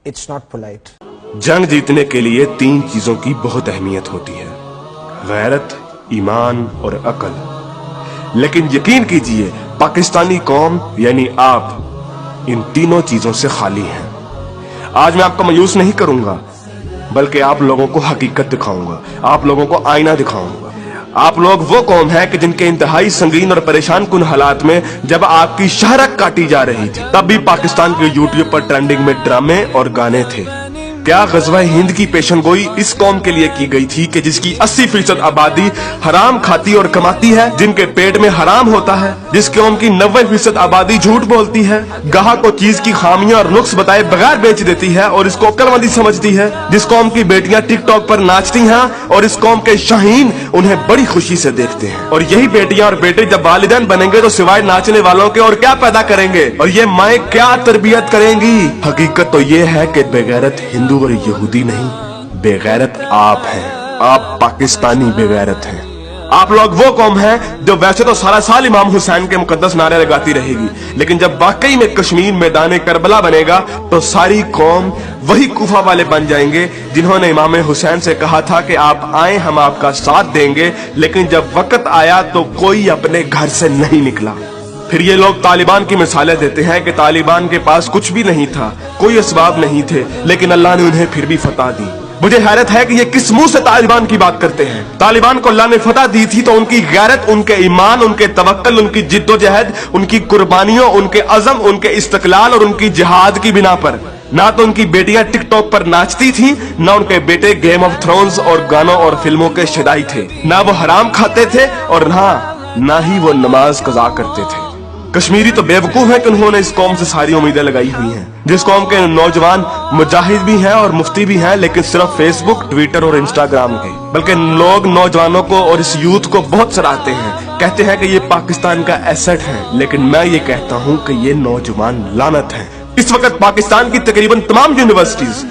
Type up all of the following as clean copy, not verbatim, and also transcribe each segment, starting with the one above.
It's not polite. जंग जीतने के लिए 3 चीजों की बहुत अहमियत होती है, गैरत, ईमान और अकल। लेकिन यकीन कीजिए पाकिस्तानी कौम यानी आप इन तीनों चीजों से खाली हैं। आज मैं आपको मायूस नहीं करूंगा, बल्कि आप लोगों को हकीकत दिखाऊंगा, आप लोगों को आईना दिखाऊंगा। आप लोग वो कौम है कि जिनके इंतहाई संगीन और परेशान कुन हालात में जब आपकी शहरत काटी जा रही थी, तब भी पाकिस्तान के यूट्यूब पर ट्रेंडिंग में ड्रामे और गाने थे। क्या गज़वा हिंद की पेशनगोई इस कौम के लिए की गई थी कि जिसकी 80% आबादी हराम खाती और कमाती है, जिनके पेट में हराम होता है, जिस कौम की 90% आबादी झूठ बोलती है, गाहक को चीज की खामियां और नुक्स बताए बगैर बेच देती है और इसको अक्लमंदी समझती है, जिस कौम की बेटियां टिकटॉक पर नाचती हैं और इस कौम के शाहीन उन्हें बड़ी खुशी से देखते हैं। और यही बेटियां और बेटे जब वालिदैन बनेंगे तो सिवाय नाचने वालों के और क्या पैदा करेंगे, और ये माएँ क्या तरबियत करेंगी। हकीकत तो ये है कि बेगैरत हिंदू और यहूदी नहीं, बेगैरत आप हैं। आप पाकिस्तानी बेगैरत हैं। आप लोग वो कौम हैं जो वैसे तो सारा साल इमाम हुसैन के मुकद्दस नारे लगाती रहेगी, लेकिन जब वाकई में कश्मीर मैदान करबला बनेगा तो सारी कौम वही कुफा वाले बन जाएंगे जिन्होंने इमाम हुसैन से कहा था कि आप आए, हम आपका साथ देंगे, लेकिन जब वक्त आया तो कोई अपने घर से नहीं निकला। फिर ये लोग तालिबान की मिसालें देते हैं कि तालिबान के पास कुछ भी नहीं था, कोई असबाब नहीं थे, लेकिन अल्लाह ने उन्हें फिर भी फतह दी। मुझे हैरत है कि ये किस मुंह से तालिबान की बात करते हैं। तालिबान को अल्लाह ने फतह दी थी तो उनकी गैरत, उनके ईमान, उनके तवक्कल, उनकी जिद्दोजहद, उनकी कुर्बानियों, उनके अज़म, उनके इस्तक़लाल और उनकी जिहाद की बिना पर। ना तो उनकी बेटियां टिकटॉक पर नाचती थी, ना उनके बेटे गेम ऑफ थ्रोन्स और गानों और फिल्मों के शदाई थे, ना वो हराम खाते थे और ना ही वो नमाज कज़ा करते थे। कश्मीरी तो बेवकूफ है कि उन्होंने इस कौम से सारी उम्मीदें लगाई हुई हैं, जिस कौम के नौजवान मुजाहिद भी हैं और मुफ्ती भी हैं, लेकिन सिर्फ फेसबुक, ट्विटर और इंस्टाग्राम के। बल्कि लोग नौजवानों को और इस यूथ को बहुत सराहते हैं, कहते हैं कि ये पाकिस्तान का एसेट है, लेकिन मैं ये कहता हूँ कि ये नौजवान लानत है। इस वक्त पाकिस्तान की तकरीबन तमाम यूनिवर्सिटीज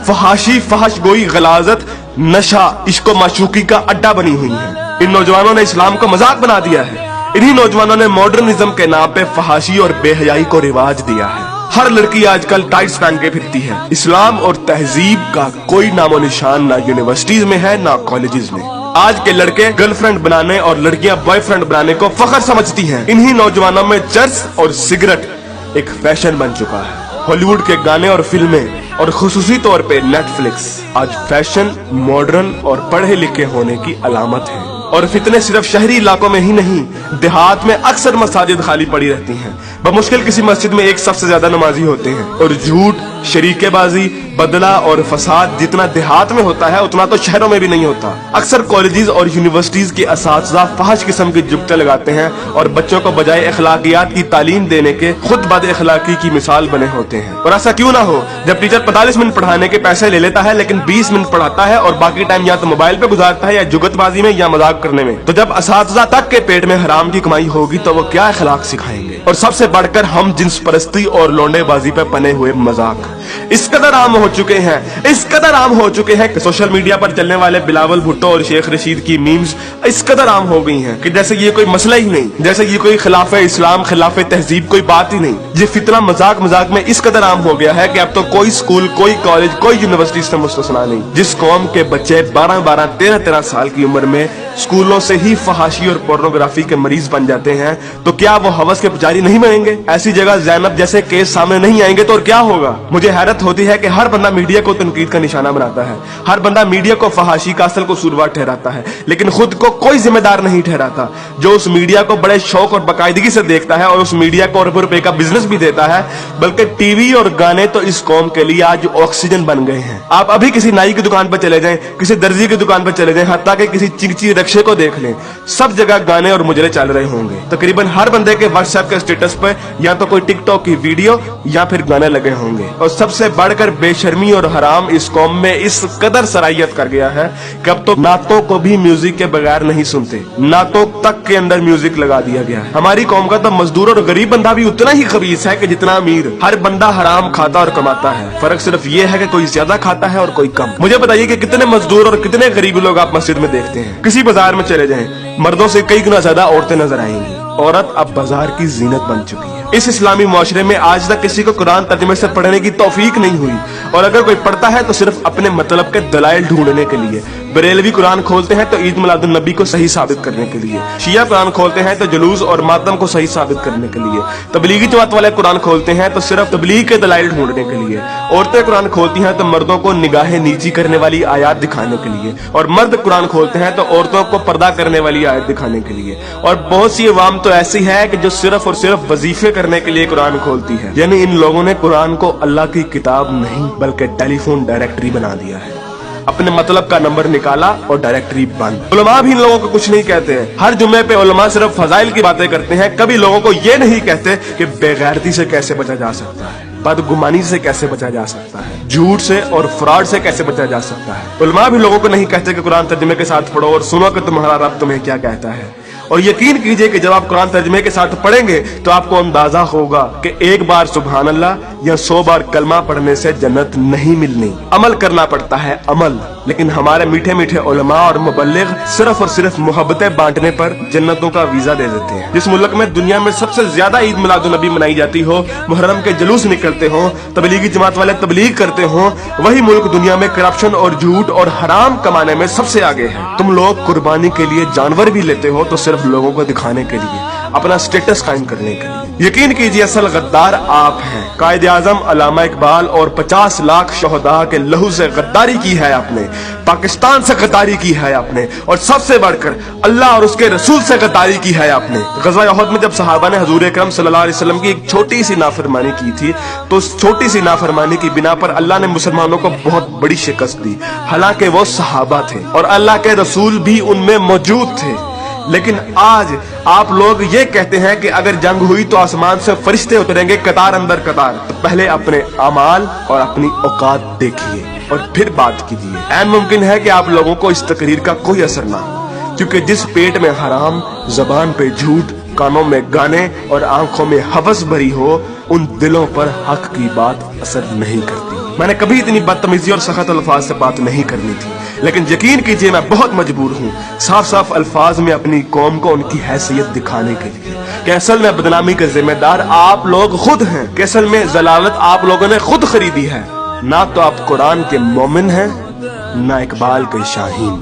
फहाशी, फहश गोई, गलाजत, नशा, इश्क माशूकी का अड्डा बनी हुई है। इन नौजवानों ने इस्लाम को मजाक बना दिया है। इन्हीं नौजवानों ने मॉडर्निज्म के नाम पे फहाशी और बेहयाई को रिवाज दिया है। हर लड़की आजकल टाइट्स पहन के फिरती है। इस्लाम और तहजीब का कोई नामो निशान ना यूनिवर्सिटीज में है, ना कॉलेजेस में। आज के लड़के गर्लफ्रेंड बनाने और लड़कियां बॉयफ्रेंड बनाने को फख्र समझती हैं। इन्हीं नौजवानों में चर्च और सिगरेट एक फैशन बन चुका है। हॉलीवुड के गाने और फिल्में और खुसूसी तौर पे नेटफ्लिक्स आज फैशन, मॉडर्न और पढ़े लिखे होने की अलामत है। और फितने सिर्फ शहरी इलाकों में ही नहीं, देहात में अक्सर मसाजिद खाली पड़ी रहती हैं। बमुश्किल किसी मस्जिद में एक सबसे ज्यादा नमाजी होते हैं। और झूठ, शरीकेबाजी, बदला और फसाद जितना देहात में होता है उतना तो शहरों में भी नहीं होता। अक्सर कॉलेजेस और यूनिवर्सिटीज के असातिज़ा फहश किस्म की जुगते लगाते हैं और बच्चों को बजाय अखलाकियात की तालीम देने के खुद बद अखलाकी की मिसाल बने होते हैं। और ऐसा क्यों ना हो, जब टीचर 45 मिनट पढ़ाने के पैसे ले लेता है लेकिन 20 मिनट पढ़ाता है और बाकी टाइम या तो मोबाइल पे गुजारता है या जुगतबाजी में या मजाक करने में। तो जब असातिज़ा तक के पेट में हराम की कमाई होगी तो वो क्या अखलाक सिखाएंगे। और सबसे बढ़कर हम जिन्स परस्ती और लौंडेबाजी पे बने हुए मजाक इस कदर आम हो चुके हैं, इस कदर आम हो चुके हैं कि सोशल मीडिया पर चलने वाले बिलावल भुट्टो और शेख रशीद की मीम्स इस कदर आम हो गई हैं कि जैसे ये कोई मसला ही नहीं, जैसे ये कोई खिलाफे इस्लाम, खिलाफे तहजीब कोई बात ही नहीं। ये फितना मजाक मजाक में इस कदर आम हो गया है कि अब तो कोई स्कूल, कोई कॉलेज, कोई यूनिवर्सिटी से मुस्तस्ना नहीं। जिस कौम के बच्चे 12-12, 13-13 साल की उम्र में स्कूलों से ही फहाशी और पोर्नोग्राफी के मरीज बन जाते हैं, तो क्या वो हवस के पुजारी नहीं बनेंगे? ऐसी जगह ज़ैनब जैसे केस सामने नहीं आएंगे तो और क्या होगा? मुझे हैरत होती है कि हर बंदा मीडिया को तनकीद का निशाना बनाता है, हर बंदा मीडिया को फहाशी का असल कसूरवार ठहराता है, लेकिन खुद को कोई जिम्मेदार नहीं ठहराता, जो उस मीडिया को बड़े शौक और बाकायदगी से देखता है और उस मीडिया को अरबों रुपए का बिजनेस भी देता है। बल्कि टीवी और गाने तो इस कौम के लिए आज ऑक्सीजन बन गए हैं। आप अभी किसी नाई की दुकान पर चले जाएं, किसी दर्जी की दुकान पर चले जाएं, हत्ता कि किसी चिंची रक्षे को देख लें, सब जगह गाने और मुजरे चल रहे होंगे। तकरीबन हर बंदे के व्हाट्सएप के स्टेटस पर या तो कोई टिकटॉक की वीडियो या फिर गाने लगे होंगे। और सबसे बढ़कर बेशर्मी और हराम इस कौम में इस कदर सराहियत कर गया है कि अब तो नातों को भी म्यूजिक के बगैर नहीं सुनते, नातों तक के अंदर म्यूजिक लगा दिया गया है। हमारी कौम का तो मजदूर और गरीब बंदा भी उतना ही खबीस है कि जितना अमीर। हर बंदा हराम खाता और कमाता है, फर्क सिर्फ ये है कि कोई ज्यादा खाता है और कोई कम। मुझे बताइए कि कितने मजदूर और कितने गरीब लोग आप मस्जिद में देखते हैं? किसी बाजार में चले जाएं, मर्दों से कई गुना ज्यादा औरतें नजर आएंगी। औरत अब बाजार की जीनत बन चुकी है। इस इस्लामी मुआशरे में आज तक किसी को कुरान तर्जुमे से पढ़ने की तौफीक नहीं हुई, और अगर कोई पढ़ता है तो सिर्फ अपने मतलब के दलाइल ढूंढने के लिए। बरेलवी कुरान खोलते हैं तो ईद मिलादुन नबी को सही साबित करने के लिए, शिया कुरान खोलते हैं तो जुलूस और मातम को सही साबित करने के लिए, तबलीगी जमात वाले कुरान खोलते हैं तो सिर्फ तबलीग के दलाइल ढूंढने के लिए, औरतें कुरान खोलती हैं तो मर्दों को निगाहें नीची करने वाली आयत दिखाने के लिए, और मर्द कुरान खोलते हैं तो औरतों को पर्दा करने वाली आयत दिखाने के लिए। और बहुत सी अवाम तो ऐसी है कि जो सिर्फ और सिर्फ वजीफे करने के लिए कुरान खोलती है। यानी इन लोगों ने कुरान को अल्लाह की किताब नहीं बल्कि टेलीफोन डायरेक्टरी बना दिया है। अपने मतलब का नंबर निकाला और डायरेक्टरी बंद। उलमा भी इन लोगों को कुछ नहीं कहते हैं। हर जुम्मे पे उलमा सिर्फ फजाइल की बातें करते हैं, कभी लोगों को ये नहीं कहते कि बेगैरती से कैसे बचा जा सकता है, बदगुमानी से कैसे बचा जा सकता है, झूठ से और फ्रॉड से कैसे बचा जा सकता है। उलमा भी लोगों को नहीं कहते कि कुरान तर्जुमे के साथ पढ़ो और सुनो कि तुम्हारा रब तुम्हें क्या कहता है। और यकीन कीजिए कि जब आप कुरान तर्जुमे के साथ पढ़ेंगे तो आपको अंदाजा होगा कि एक बार सुभान अल्लाह या 100 बार कलमा पढ़ने से जन्नत नहीं मिलनी। अमल करना पड़ता है, अमल। लेकिन हमारे मीठे मीठे उलमा और मुबल्लिग सिर्फ और सिर्फ मोहब्बतें बांटने पर जन्नतों का वीजा दे देते हैं। जिस मुल्क में दुनिया में सबसे ज्यादा ईद मिलादुन नबी मनाई जाती हो, मुहर्रम के जुलूस निकलते हो, तबलीगी जमात वाले तबलीग करते हो, वही मुल्क दुनिया में करप्शन और झूठ और हराम कमाने में सबसे आगे है। तुम लोग कुर्बानी के लिए जानवर भी लेते हो तो सिर्फ लोगों को दिखाने के लिए, अपना स्टेटस कायम करने के लिए। यकीन कीजिए असल गद्दार आप हैं। कायद आजम अल्लामा इकबाल और 50 लाख शोहदा के लहू से गद्दारी की है आपने, पाकिस्तान से गद्दारी की है आपने, और सबसे बढ़कर अल्लाह और उसके रसूल से गद्दारी की है आपने। गज़वा उहद में जब सहाबा ने हुजूर अकरम सल्लल्लाहु अलैहि वसल्लम की एक छोटी सी नाफरमानी की थी, तो उस छोटी सी नाफरमानी की बिना पर अल्लाह ने मुसलमानों को बहुत बड़ी शिकस्त दी। हालांकि वो सहाबा थे और अल्लाह के रसूल भी उनमें मौजूद थे। लेकिन आज आप लोग ये कहते हैं कि अगर जंग हुई तो आसमान से फरिश्ते उतरेंगे कतार अंदर कतार। तो पहले अपने अमाल और अपनी औकात देखिए और फिर बात कीजिए। ऐन मुमकिन है कि आप लोगों को इस तकरीर का कोई असर ना हो, क्योंकि जिस पेट में हराम, जबान पे झूठ, कानों में गाने और आंखों में हवस भरी हो, उन दिलों पर हक की बात असर नहीं करती। मैंने कभी इतनी बदतमीजी और सख्त अल्फाज से बात नहीं करनी थी, लेकिन यकीन कीजिए मैं बहुत मजबूर हूँ साफ साफ अल्फाज में अपनी कौम को उनकी हैसियत दिखाने के लिए कि असल में बदनामी के जिम्मेदार आप लोग खुद हैं, कि असल में जलालत आप लोगों ने खुद खरीदी है। ना तो आप कुरान के मोमिन हैं, ना इकबाल के शाहीन।